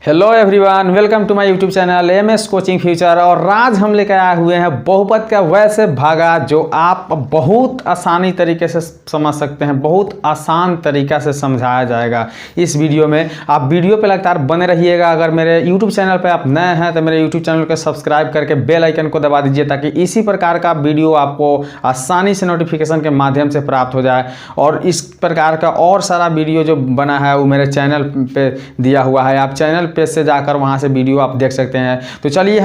Hello everyone, welcome to my YouTube channel MS coaching future. और आज हम लेकर आए हुए हैं बहुपद का वैसे भागा जो आप बहुत आसानी तरीके से समझ सकते हैं। बहुत आसान तरीका से समझाया जाएगा इस वीडियो में। आप वीडियो पे लगातार बने रहिएगा। अगर मेरे यूट्यूब चैनल पे आप नए हैं तो मेरे यूट्यूब चैनल को सब्सक्राइब करके बेल आइकन को दबा दीजिए ताकि इसी प्रकार का वीडियो आपको आसानी से नोटिफिकेशन के माध्यम से प्राप्त हो जाए। और इस प्रकार का और सारा वीडियो जो बना है वो मेरे चैनल पे दिया हुआ है, आप चैनल पेज से जाकर वहां से वीडियो आप देख सकते हैं। तो चलिए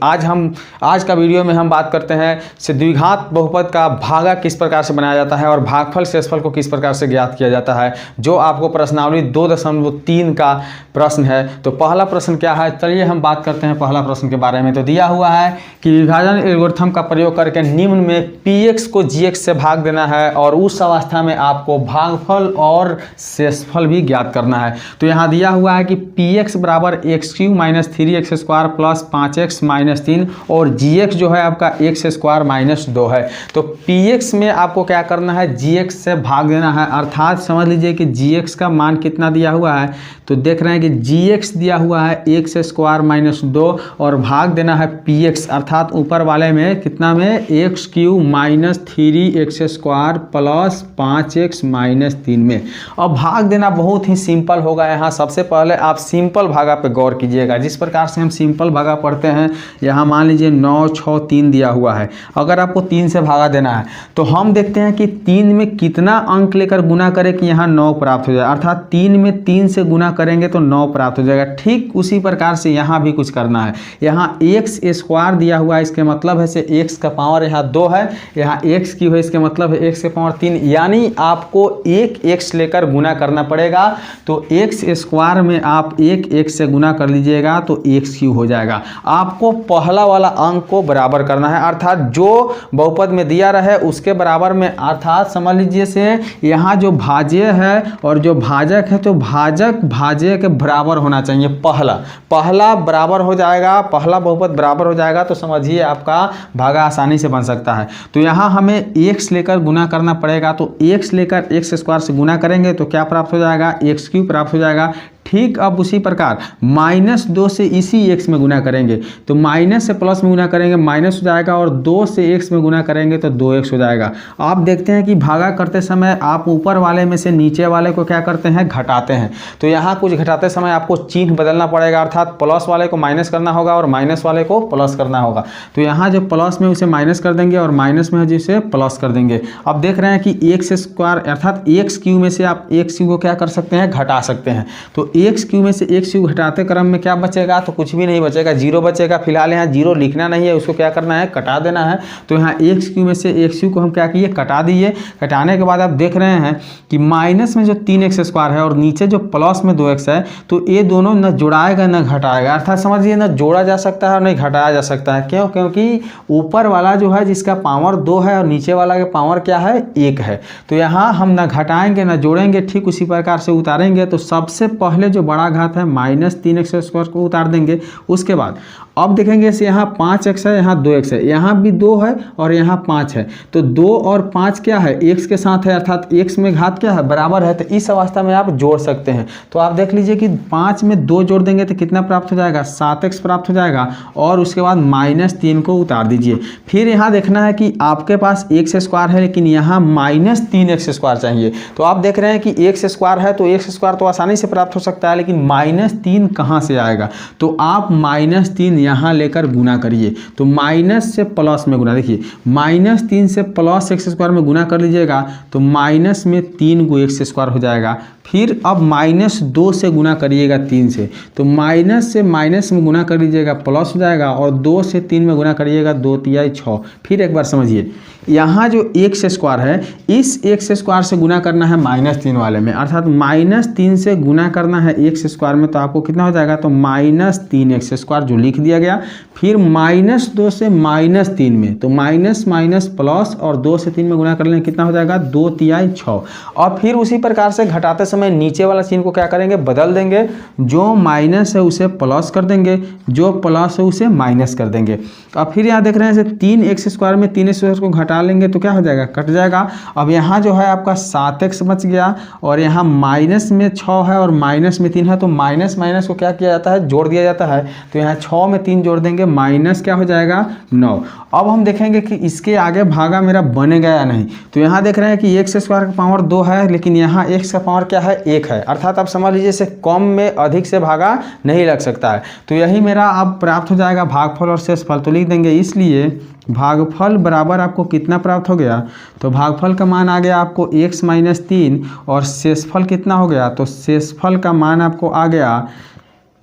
आज का वीडियो में हम बात करते हैं द्विघात बहुपद का भागा किस प्रकार से बनाया जाता है और भागफल शेषफल को किस प्रकार से ज्ञात किया जाता है, जो आपको प्रश्नावली 2.3 का प्रश्न है। तो पहला प्रश्न क्या है, चलिए हम बात करते हैं पहला प्रश्न के बारे में। तो दिया हुआ है कि विभाजन एल्गोरिथम का प्रयोग करके निम्न में px को gx से भाग देना है और उस अवस्था में आपको भागफल और शेषफल भी ज्ञात करना है। तो यहाँ दिया हुआ है कि px बराबर x³ minus 3x square plus 5x minus 3 और gx जो है आपका x स्क्वायर माइनस 2 है। तो px में आपको क्या करना है, gx से भाग देना है। अर्थात समझ लीजिए कि gx का मान कितना दिया हुआ है, तो देख रहे हैं कि gx दिया हुआ है x स्क्वायर माइनस 2 और भाग देना है px अर्थात ऊपर वाले में कितना में x³ minus 3x square plus 5x minus 3 में। अब भाग देना बहुत ही सिंपल होगा। यहाँ सबसे पहले आप सिंपल भागा पे गौर कीजिएगा। जिस प्रकार से हम सिंपल भागा पढ़ते हैं, यहाँ मान लीजिए 9, 6, 3 दिया हुआ है। अगर आपको 3 से भागा देना है तो हम देखते हैं कि 3 में कितना अंक लेकर गुना करें कि यहाँ 9 प्राप्त हो जाए। अर्थात 3 में 3 से गुना करेंगे तो 9 प्राप्त हो जाएगा। ठीक उसी प्रकार से यहाँ भी कुछ करना है। यहाँ x स्क्वायर दिया हुआ है, इसके मतलब है से x का पावर यहाँ 2 है, यहाँ x³ है, इसके मतलब है x के पावर 3, यानी आपको एक x लेकर गुना करना पड़ेगा। तो x स्क्वायर में आप एक x से गुना कर लीजिएगा तो x³ हो जाएगा। आपको पहला वाला अंक को बराबर करना है, अर्थात जो बहुपद में दिया रहे उसके बराबर में। अर्थात समझ लीजिए से यहाँ जो भाज्य है और जो भाजक है, तो भाजक भाज्य के बराबर होना चाहिए। पहला बराबर हो जाएगा, पहला बहुपद बराबर हो जाएगा तो समझिए आपका भागा आसानी से बन सकता है। तो यहाँ हमें x लेकर गुना करना पड़ेगा। तो x लेकर x स्क्वायर से गुना करेंगे तो क्या प्राप्त हो जाएगा, x³ प्राप्त हो जाएगा। ठीक, अब उसी प्रकार -2 से इसी x में गुना करेंगे तो माइनस से प्लस में गुना करेंगे माइनस हो जाएगा और 2 से x में गुना करेंगे तो 2x हो जाएगा। आप देखते हैं कि भागा करते समय आप ऊपर वाले में से नीचे वाले को क्या करते हैं, घटाते हैं। तो यहाँ कुछ घटाते समय आपको चिन्ह बदलना पड़ेगा, अर्थात प्लस वाले को माइनस करना होगा और माइनस वाले को प्लस करना होगा। तो यहाँ जो प्लस में उसे माइनस कर देंगे और माइनस में है जिसे प्लस कर देंगे। अब देख रहे हैं कि x स्क्वायर अर्थात x³ में से आप x³ को क्या कर सकते हैं, घटा सकते हैं। तो x³ में से x³ घटाते क्रम में क्या बचेगा, तो कुछ भी नहीं बचेगा, 0 बचेगा। फिलहाल यहाँ 0 लिखना नहीं है, उसको क्या करना है, कटा देना है। तो यहाँ x³ में से x³ को हम क्या किए, कटा दिए। कटाने के बाद आप देख रहे हैं कि माइनस में जो 3x स्क्वायर है और नीचे जो प्लस में 2x है, तो ये दोनों न जुड़ाएगा न घटाएगा। अर्थात समझिए न जोड़ा जा सकता है और नहीं घटाया जा सकता है। क्यों? क्योंकि ऊपर वाला जो है जिसका पावर 2 है और नीचे वाला का पावर क्या है, 1 है। तो यहाँ हम न घटाएंगे न जोड़ेंगे, ठीक उसी प्रकार से उतारेंगे। तो सबसे पहले जो बड़ा घात है -3x स्क्वायर को उतार देंगे। उसके बाद अब देखेंगे से यहाँ 5x है, यहाँ 2x है, यहाँ भी 2 है और यहाँ 5 है। तो 2 और 5 क्या है, x के साथ है, अर्थात x में घात क्या है, बराबर है। तो इस अवस्था में आप जोड़ सकते हैं। तो आप देख लीजिए कि 5 में 2 जोड़ देंगे तो कितना प्राप्त हो जाएगा, 7x प्राप्त हो जाएगा। और उसके बाद -3 को उतार दीजिए। फिर यहाँ देखना है कि आपके पास x स्क्वायर है लेकिन यहाँ -3x स्क्वायर चाहिए। तो आप देख रहे हैं कि x स्क्वायर है तो x स्क्वायर तो आसानी से प्राप्त हो सकता है, लेकिन -3 कहाँ से आएगा। तो आप -3 यहाँ लेकर गुना करिए। तो माइनस से प्लस में गुना, देखिए -3 से प्लस x स्क्वायर में गुना कर लीजिएगा तो माइनस में 3 को x स्क्वायर हो जाएगा। फिर अब -2 से गुना करिएगा 3 से, तो माइनस से माइनस में गुना कर लीजिएगा प्लस हो जाएगा और 2 से 3 में गुना करिएगा 2 तिहाई 6। फिर एक बार समझिए, यहाँ जो x स्क्वायर है इस x स्क्वायर से गुना करना है -3 वाले में, अर्थात -3 से गुना करना है x स्क्वायर में। तो आपको कितना हो जाएगा, तो -3x स्क्वायर जो लिख दिया गया। फिर -2 से -3 में, तो माइनस माइनस प्लस और 2 से 3 में गुना कर लें कितना हो जाएगा, 2 तिहाई 6। और फिर उसी प्रकार से घटाते समय नीचे वाला चिन्ह को क्या करेंगे, बदल देंगे। जो माइनस है उसे प्लस कर देंगे, जो प्लस है उसे माइनस कर देंगे। अब फिर यहाँ देख रहे हैं जैसे 3x² में 3x² को घटा लेंगे तो क्या हो जाएगा, कट जाएगा। अब यहाँ जो है आपका 7x बच गया और यहाँ माइनस में 6 है और माइनस में 3 है, तो माइनस माइनस को क्या किया जाता है, जोड़ दिया जाता है। तो यहाँ 6 में 3 जोड़ देंगे, माइनस क्या हो जाएगा 9। अब हम देखेंगे कि इसके आगे भागा मेरा बनेगा या नहीं। तो यहाँ देख रहे हैं कि x² का पावर 2 है, लेकिन यहाँ x का पावर क्या है, 1 है। अर्थात आप समझ लीजिए इसे कम में अधिक से भागा नहीं लग सकता है। तो यही मेरा अब प्राप्त हो जाएगा भागफल और शेषफल। तो लिख देंगे इसलिए भागफल बराबर आपको कितना प्राप्त हो गया, तो भागफल का मान आ गया आपको x - 3 और शेषफल कितना हो गया, तो शेषफल का मान आपको आ गया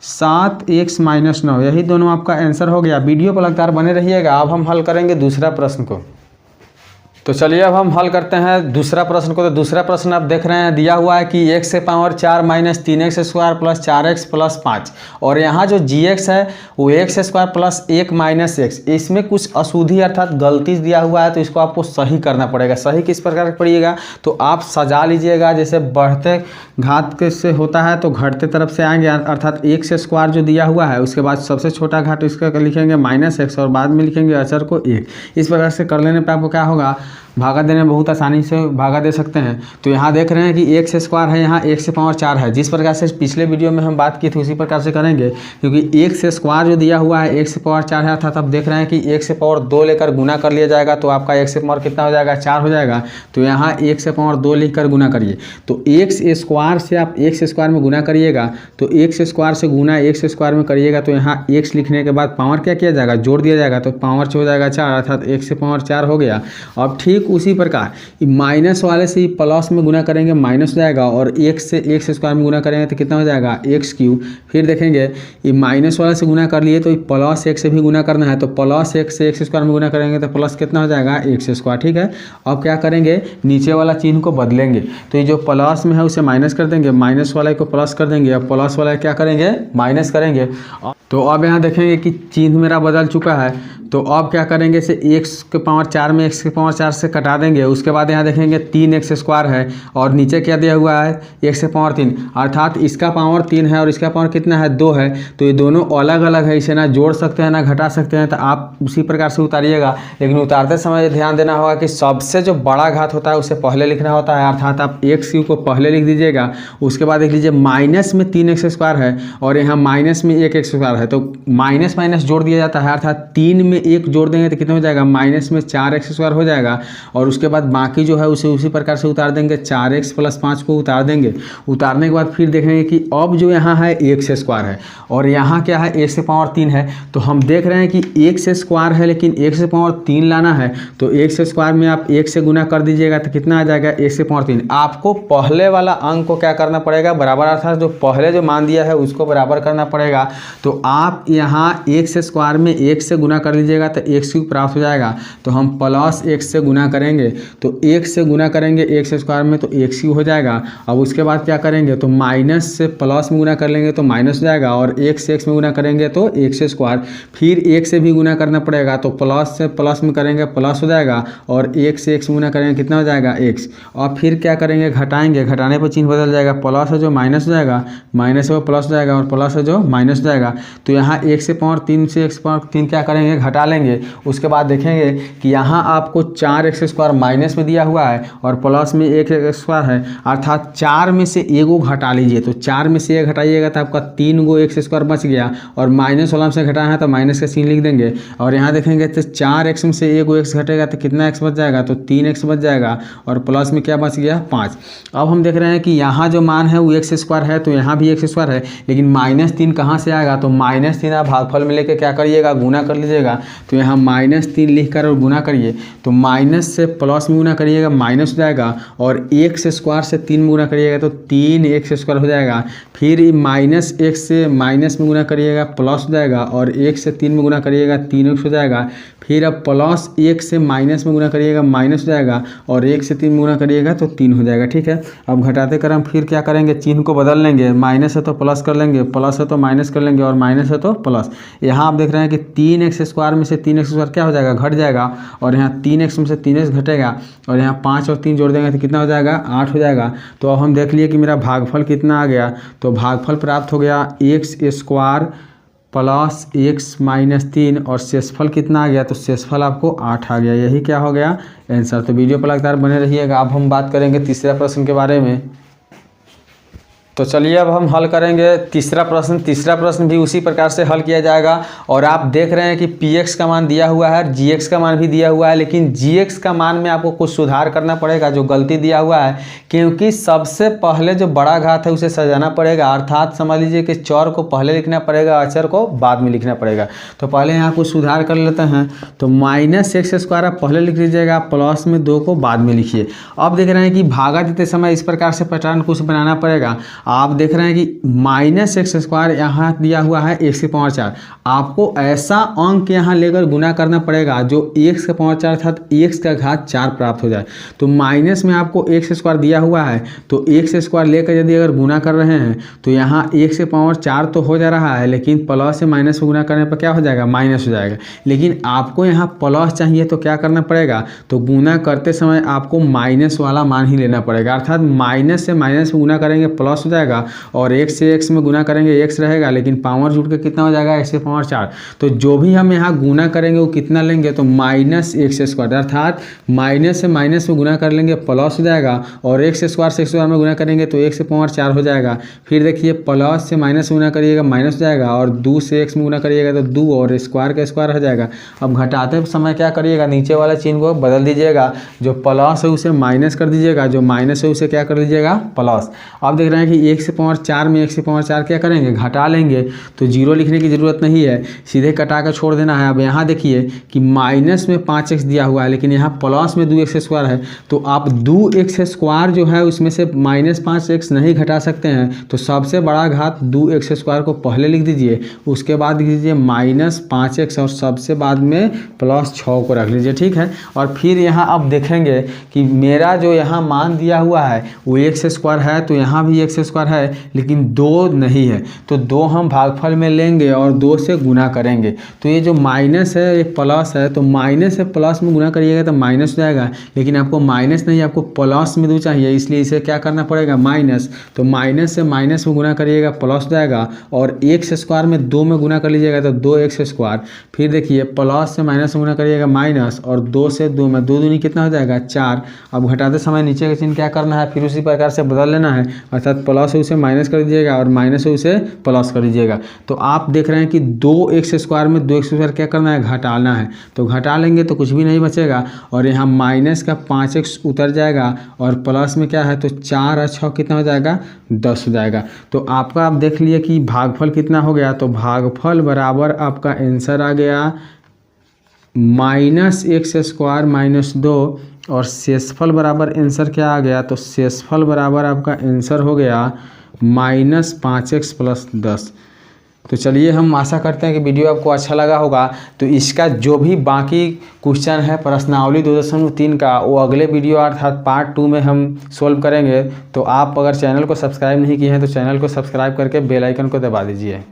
7x - 9। यही दोनों आपका आंसर हो गया। वीडियो पर लगातार बने रहिएगा। अब हम हल करेंगे दूसरा प्रश्न को। तो चलिए अब हम हल करते हैं दूसरा प्रश्न को। तो दूसरा प्रश्न आप देख रहे हैं दिया हुआ है कि x से पावर 4 - 3x² + 4x + 5 और यहाँ जो gx है वो x² + 1 - x। इसमें कुछ अशुद्धि अर्थात गलती दिया हुआ है, तो इसको आपको सही करना पड़ेगा। सही किस प्रकार पड़िएगा, तो आप सजा लीजिएगा। जैसे बढ़ते घात के से होता है तो घटते तरफ से आएंगे, अर्थात x² जो दिया हुआ है उसके बाद सबसे छोटा घात इसका लिखेंगे -x और बाद में लिखेंगे अचर को 1। इस प्रकार से कर लेने पर आपको क्या होगा, भागा देने में बहुत आसानी से भागा दे सकते हैं। तो यहाँ देख रहे हैं कि x² है, यहाँ x से पावर 4 है। जिस प्रकार से पिछले वीडियो में हम बात की थी उसी प्रकार से करेंगे, क्योंकि x² जो दिया हुआ है x से पावर 4 है, अर्थात आप देख रहे हैं कि x से पावर 2 लेकर गुना कर लिया जाएगा तो आपका x से पावर कितना हो जाएगा, 4 हो जाएगा। तो यहाँ x से पावर 2 लिख कर गुना करिए। तो x² से आप x² में गुना करिएगा, तो x² से गुना x² में करिएगा तो यहाँ x लिखने के बाद पावर क्या किया जाएगा, जोड़ दिया जाएगा। तो पावर हो जाएगा 4, अर्थात x से पावर 4 हो गया। अब ठीक उसी प्रकार माइनस वाले से प्लस में गुना करेंगे, माइनस हो जाएगा, और x से x² में गुना करेंगे तो कितना हो जाएगा, x3। फिर देखेंगे ये माइनस वाले से गुना कर लिए तो प्लस x से भी गुना करना है, तो प्लस x से x² में गुना करेंगे तो प्लस कितना हो जाएगा, x²। ठीक है, अब क्या करेंगे, नीचे वाला चिन्ह को बदलेंगे। तो ये जो प्लस में है उसे माइनस कर देंगे, माइनस वाले को प्लस कर देंगे, अब प्लस वाला क्या करेंगे, माइनस करेंगे। तो अब यहाँ देखेंगे कि चिन्ह मेरा बदल चुका है। तो अब क्या करेंगे, इसे x के पावर 4 में x के पावर 4 से कटा देंगे। उसके बाद यहाँ देखेंगे 3x² है और नीचे क्या दिया हुआ है, x से पावर 3, अर्थात इसका पावर 3 है और इसका पावर कितना है, 2 है। तो ये दोनों अलग अलग है, इसे ना जोड़ सकते हैं ना घटा सकते हैं। तो आप उसी प्रकार से उतारिएगा, लेकिन उतारते समय ध्यान देना होगा कि सबसे जो बड़ा घात होता है उसे पहले लिखना होता है, अर्थात आप x³ को पहले लिख दीजिएगा। उसके बाद देख लीजिए माइनस में 3x² है और यहाँ माइनस में 1x² है, तो माइनस माइनस जोड़ दिया जाता है, अर्थात 3 में 1 जोड़ देंगे तो कितना हो जाएगा, माइनस में 4x² हो जाएगा। और उसके बाद बाकी जो है उसे उसी प्रकार से उतार देंगे, 4x + 5 को उतार देंगे। उतारने के बाद फिर देखेंगे कि अब जो यहाँ है x² है और यहाँ क्या है, x से पावर 3 है। तो हम देख रहे हैं कि x² है लेकिन x से पावर 3 लाना है, तो x² में आप 1 से गुना कर दीजिएगा तो कितना आ जाएगा, x से पावर 3। आपको पहले वाला अंक को क्या करना पड़ेगा, बराबर, अर्थात जो पहले जो मान दिया है उसको बराबर करना पड़ेगा। तो आप यहाँ x² में 1 से गुना कर लीजिएगा तो x³ प्राप्त हो जाएगा। तो हम प्लस x से गुना करेंगे, तो 1 से गुना करेंगे x² में तो x³ हो जाएगा। अब उसके बाद क्या करेंगे, तो माइनस से प्लस में गुना कर लेंगे तो माइनस हो जाएगा, और x से x में गुना करेंगे तो x²। फिर 1 से भी गुना करना पड़ेगा, तो प्लस से प्लस में करेंगे प्लस हो जाएगा, और 1 से x में गुना करेंगे कितना हो जाएगा, x। और फिर क्या करेंगे, घटाएंगे, घटाने पर चिन्ह बदल जाएगा, प्लस है जो माइनस हो जाएगा, माइनस है वो प्लस हो जाएगा, और प्लस है जो माइनस हो जाएगा। तो यहाँ 1 से पावर 3 से x पावर 3 क्या करेंगे, घटा लेंगे। उसके बाद देखेंगे कि यहाँ आपको 4x² माइनस में दिया हुआ है और प्लस में 1x² है, अर्थात 4 में से 1 घटा लीजिए। तो 4 में से 1 घटाइएगा तो आपका 3 x² बच गया, और माइनस वाला से घटाना है तो माइनस का चिन्ह लिख देंगे। और यहाँ देखेंगे तो 4x में से 1 x घटेगा तो कितना x बच जाएगा, तो 3x बच जाएगा, और प्लस में क्या बच गया, 5। अब हम देख रहे हैं कि यहाँ जो मान है वो x² है, तो यहाँ भी x² है, लेकिन -3 कहाँ से आएगा, तो -3 आप भागफल में लेके क्या करिएगा, गुना कर लीजिएगा। तो यहाँ -3 लिख कर और गुना करिए, तो माइनस से प्लस में गुना करिएगा, माइनस हो जाएगा, और x² से 3 में गुना करिएगा तो 3x² हो जाएगा। फिर -1 से माइनस में गुना करिएगा, प्लस हो जाएगा, और 1 से 3 में गुना करिएगा 3x हो जाएगा। फिर अब प्लस 1 से माइनस में गुना करिएगा माइनस हो जाएगा, और 1 से 3 में गुना करिएगा तो 3 हो जाएगा। ठीक है, अब घटाते क्रम फिर क्या करेंगे, चिन्ह को बदल लेंगे, माइनस है तो प्लस कर लेंगे, प्लस है तो माइनस कर लेंगे, और माइनस है तो प्लस। यहाँ आप देख रहे हैं कि 3x² में से 3x² क्या हो जाएगा, घट जाएगा, और यहाँ 3x में से 3x घटेगा, और यहाँ 5 और 3 जोड़ देंगे तो कितना हो जाएगा, 8 हो जाएगा। तो अब हम देख लिए कि मेरा भागफल कितना आ गया, तो भागफल प्राप्त हो गया x² प्लस x माइनस 3, और शेषफल कितना आ गया, तो शेषफल आपको 8 आ गया। यही क्या हो गया, आंसर। तो वीडियो पर लगातार बने रहिएगा। अब हम बात करेंगे तीसरा प्रश्न के बारे में। तो चलिए अब हम हल करेंगे तीसरा प्रश्न। तीसरा प्रश्न भी उसी प्रकार से हल किया जाएगा, और आप देख रहे हैं कि px का मान दिया हुआ है, gx का मान भी दिया हुआ है, लेकिन gx का मान में आपको कुछ सुधार करना पड़ेगा, जो गलती दिया हुआ है, क्योंकि सबसे पहले जो बड़ा घात है उसे सजाना पड़ेगा, अर्थात समझ लीजिए कि चौर को पहले लिखना पड़ेगा, अचर को बाद में लिखना पड़ेगा। तो पहले यहाँ कुछ सुधार कर लेते हैं। तो -x² आप पहले लिख लीजिएगा, प्लस में 2 को बाद में लिखिए। अब देख रहे हैं कि भागा देते समय इस प्रकार से पैटर्न कुछ बनाना पड़ेगा। आप देख रहे हैं कि -x² यहाँ दिया हुआ है x की पावर 4, आपको ऐसा अंक यहाँ लेकर गुना करना पड़ेगा जो x का पावर 4 अर्थात x का घात 4 प्राप्त हो जाए। तो माइनस में आपको x² दिया हुआ है, तो x² लेकर यदि अगर गुना कर रहे हैं तो यहाँ x के पावर 4 तो हो जा रहा है, लेकिन प्लस से माइनस में गुना करने पर क्या हो जाएगा, माइनस हो जाएगा। लेकिन आपको यहाँ प्लस चाहिए तो क्या करना पड़ेगा, तो गुना करते समय आपको माइनस वाला मान ही लेना पड़ेगा, अर्थात माइनस से माइनस में गुना करेंगे प्लस हो जाएगा, और x से x में गुना करेंगे x रहेगा, लेकिन पावर जुड़ के कितना हो जाएगा, x के पावर 4। तो जो भी हम यहाँ गुना करेंगे वो कितना लेंगे, तो -x², अर्थात माइनस से माइनस में गुना कर लेंगे प्लस हो जाएगा, और x² से x² में गुना करेंगे तो x के पावर 4 हो जाएगा। फिर देखिए प्लस से माइनस में गुना करिएगा माइनस हो जाएगा, और 2 से x में गुना करिएगा तो 2, और स्क्वायर का स्क्वायर हो जाएगा। अब घटाते समय क्या करिएगा, नीचे वाला चिन्ह को बदल दीजिएगा, जो प्लस है उसे माइनस कर दीजिएगा, जो माइनस है उसे क्या कर दीजिएगा, प्लस। अब देख रहे हैं कि x से पावर 4 में x की पावर 4 क्या करेंगे, घटा लेंगे, तो 0 लिखने की ज़रूरत नहीं है, सीधे कटा कर छोड़ देना है। अब यहाँ देखिए कि माइनस में 5x दिया हुआ है, लेकिन यहाँ प्लस में 2x² है, तो आप 2x² जो है उसमें से -5x नहीं घटा सकते हैं, तो सबसे बड़ा घात 2x² को पहले लिख दीजिए, उसके बाद लिख दीजिए -5x, और सबसे बाद में +6 को रख लीजिए। ठीक है, और फिर यहाँ अब देखेंगे कि मेरा जो यहाँ मान दिया हुआ है वो x² है, तो यहाँ भी x² है, लेकिन 2 नहीं है, तो 2 हम भागफल में लेंगे और 2 से गुना करेंगे। तो ये जो माइनस है ये प्लस है, तो माइनस से प्लस में गुना करिएगा तो माइनस हो जाएगा, लेकिन आपको माइनस नहीं, आपको प्लस में 2 चाहिए, इसलिए इसे क्या करना पड़ेगा, माइनस। तो माइनस से माइनस में गुना करिएगा प्लस हो जाएगा, और x² में 2 में गुना कर लीजिएगा तो 2x²। फिर देखिए प्लस से माइनस में गुना करिएगा माइनस, और 2 से 2 में 2 दूनी कितना हो जाएगा, 4। अब घटाते समय नीचे का चिन्ह क्या करना है, फिर उसी प्रकार से बदल लेना है, अर्थात प्लस है उसे माइनस कर दीजिएगा, और माइनस है उसे प्लस कर दीजिएगा। तो आप देख रहे हैं कि 2x² में 2x² क्या करना है, घटाना है, तो घटा लेंगे तो कुछ भी नहीं बचेगा, और यहाँ माइनस का 5x उतर जाएगा, और प्लस में क्या है, तो 4 और 6 कितना हो जाएगा, 10 हो जाएगा। तो आपका आप देख लिए कि भागफल कितना हो गया, तो भागफल बराबर आपका आंसर आ गया -x² - 2, और शेषफल बराबर आंसर क्या आ गया, तो शेषफल बराबर आपका आंसर हो गया -5x + 10। तो चलिए हम आशा करते हैं कि वीडियो आपको अच्छा लगा होगा। तो इसका जो भी बाकी क्वेश्चन है प्रश्नावली 2.3 का, वो अगले वीडियो अर्थात पार्ट 2 में हम सोल्व करेंगे। तो आप अगर चैनल को सब्सक्राइब नहीं किए हैं तो चैनल को सब्सक्राइब करके बेल आइकन को दबा दीजिए।